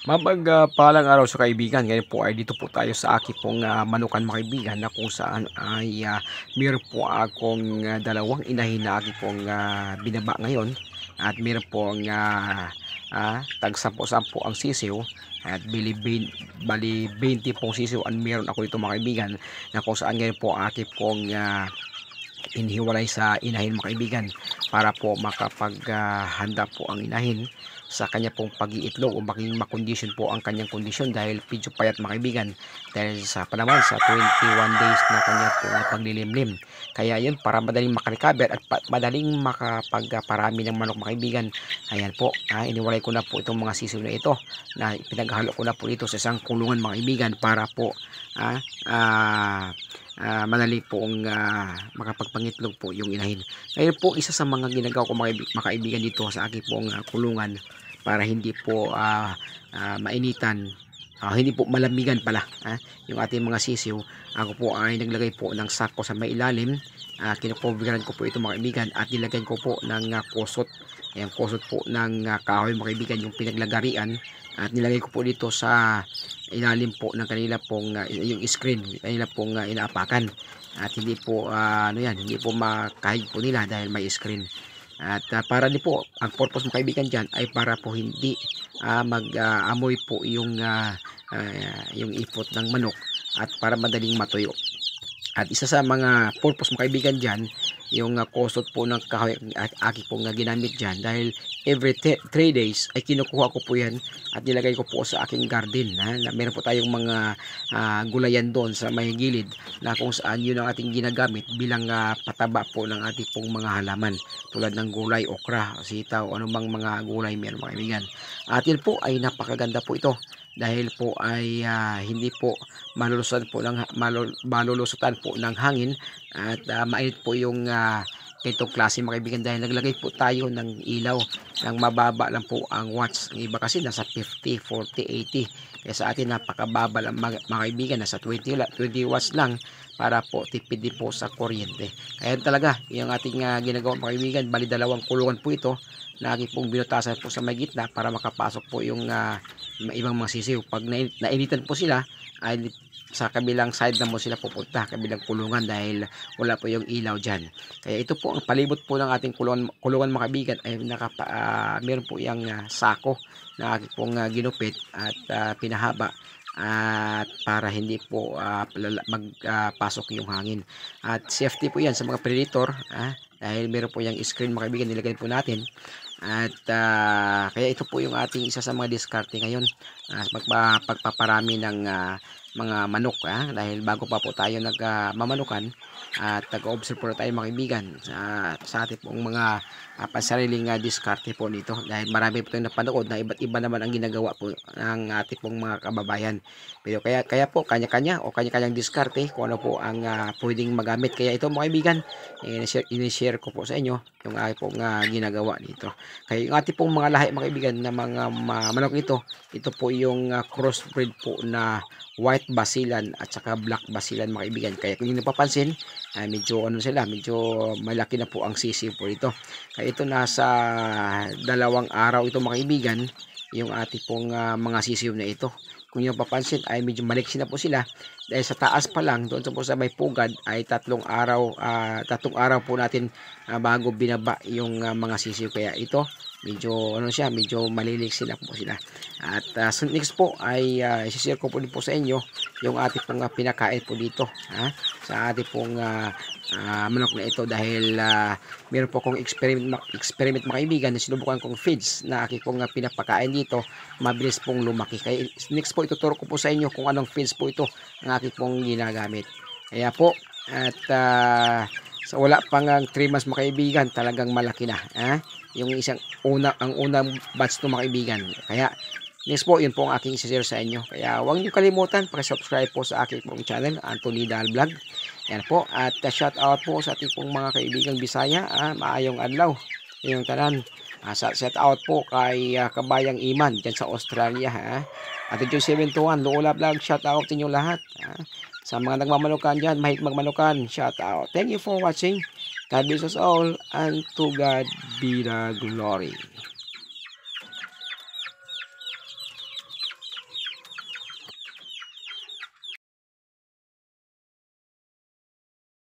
Palang araw sa kaibigan. Ngayon po ay dito po tayo sa aking pong manukan mga kaibigan na kung saan ay meron po akong dalawang inahin na aking pong binaba ngayon at meron pong tag 10-10 ang sisiw at bali 20 pong sisiw ang meron ako dito mga kaibigan na kung saan ngayon po aking pong inihiwalay sa inahin mga kaibigan para po makapaghanda po ang inahin sa kanya pong pag-iitlog o maging makondisyon po ang kanyang kondisyon dahil medyo payat mga kaibigan dahil sa panaman sa 21 days na kanya po na paglilimlim. Kaya yun, para madaling makarecover at madaling makapagparami ng manok mga kaibigan, ayan po, iniwalay ko na po itong mga sisiw na ito na pinaghalo ko na po dito sa isang kulungan mga kaibigan para po madali pong makapagpangitlog po yung inahin. Ngayon po, isa sa mga ginagawa ko mga kaibigan dito sa aking pong kulungan para hindi po mainitan, hindi po malamigan pala yung ating mga sisiw. Ako po ay naglagay po ng sako sa may ilalim, kinocoveran ko po ito mga kaibigan at nilagyan ko po ng kusot. Ayan, kusot po ng kahoy mga kaibigan yung pinaglagarian at nilagay ko po dito sa ilalim po ng kanila pong yung screen kanila pong inaapakan at hindi po hindi po makahig po nila dahil may screen. At para din po, ang purpose mo kaibigan dyan ay para po hindi mag-amoy po yung ipot ng manok at para madaling matuyo. At isa sa mga purpose mo kaibigan dyan, yung kusot po ng kahoy at aki pong ginamit dyan dahil every 3 days ay kinukuha ko po yan at nilagay ko po sa aking garden na meron po tayong mga gulayan doon sa may gilid na kung saan yun ang ating ginagamit bilang pataba po ng ating pong mga halaman tulad ng gulay, okra, sitaw, anumang mga gulay meron mga kaibigan. At yun po ay napakaganda po ito dahil po ay hindi po malulusutan po ng hangin at mainit po yung itong klase mga kaibigan dahil naglagay po tayo ng ilaw ng mababa lang po ang watts. Ang iba kasi nasa 50, 40, 80. Kaya sa atin napakababa lang mga kaibigan, nasa 20 watts lang para po tipid din po sa kuryente. Kaya talaga yung ating ginagawa mga kaibigan, bali dalawang kulungan po ito na aking pong binutasan po sa may gitna para makapasok po yung ibang mga sisiw. Pag nainitan po sila ay sa kabilang side na mo sila pupunta, kabilang kulungan dahil wala po yung ilaw dyan. Kaya ito po ang palibot po ng ating kulungan mga kaibigan ay meron po yung sako na aking pong ginupit at pinahaba at para hindi po magpasok yung hangin. At safety po yan sa mga predator dahil meron po yung screen mga kaibigan nilagay po natin. At kaya ito po yung ating isa sa mga diskarte ngayon pagpaparami ng mga manok dahil bago pa po tayo nagmamanukan at nag-observe po tayo mga kaibigan sa ating pong mga pansariling diskarte po nito dahil marami po tayong napanood na iba't iba naman ang ginagawa po ng ating pong mga kababayan. Pero kaya po kanya-kanya o kanya-kanyang diskarte kung ano po ang pwedeng magamit. Kaya ito mga kaibigan, in-share ko po sa inyo yung ating pong ginagawa dito. Kaya yung ating pong mga lahi mga kaibigan na mga manok ito po yung crossbreed po na white basilan at saka black basilan mga kaibigan. Kaya kung hindi napapansin, medyo medyo malaki na po ang sisiw po ito. Kaya ito nasa 2 araw ito mga kaibigan, yung ating pong mga sisiw na ito. Kung nyo papansin ay medyo maliksi na po sila dahil sa taas pa lang doon sa may pugad ay 3 araw po natin bago binaba yung mga sisiw. Kaya ito medyo medyo maliliksi na po sila. At next po ay i-share ko po din po sa inyo yung ating pong pinakain po dito sa ating pong manok na ito dahil meron po akong experiment mga kaibigan na sinubukan kong feeds na aking pong pinapakain dito, mabilis pong lumaki. Kaya next po ituturo ko po sa inyo kung anong feeds po ito ang aking pong ginagamit. Kaya po at so wala pang 3 months mga kaibigan, talagang malaki na yung ang unang batch to mga kaibigan. Kaya next po, yun po ang aking share sa inyo. Kaya huwag niyo kalimutan, subscribe po sa aking pong channel, Anthony Dal Vlog. Yan po, at shout out po sa ating pong mga kaibigang Bisaya, maayong adlaw, yung tanan. Shout out po kay Kabayang Iman, dyan sa Australia. At yung 721, Loola Vlog, shout out sa inyo lahat. Sa mga nagmamanukan dyan, mahig magmanukan, shout out. Thank you for watching. God bless us all, and to God be the glory.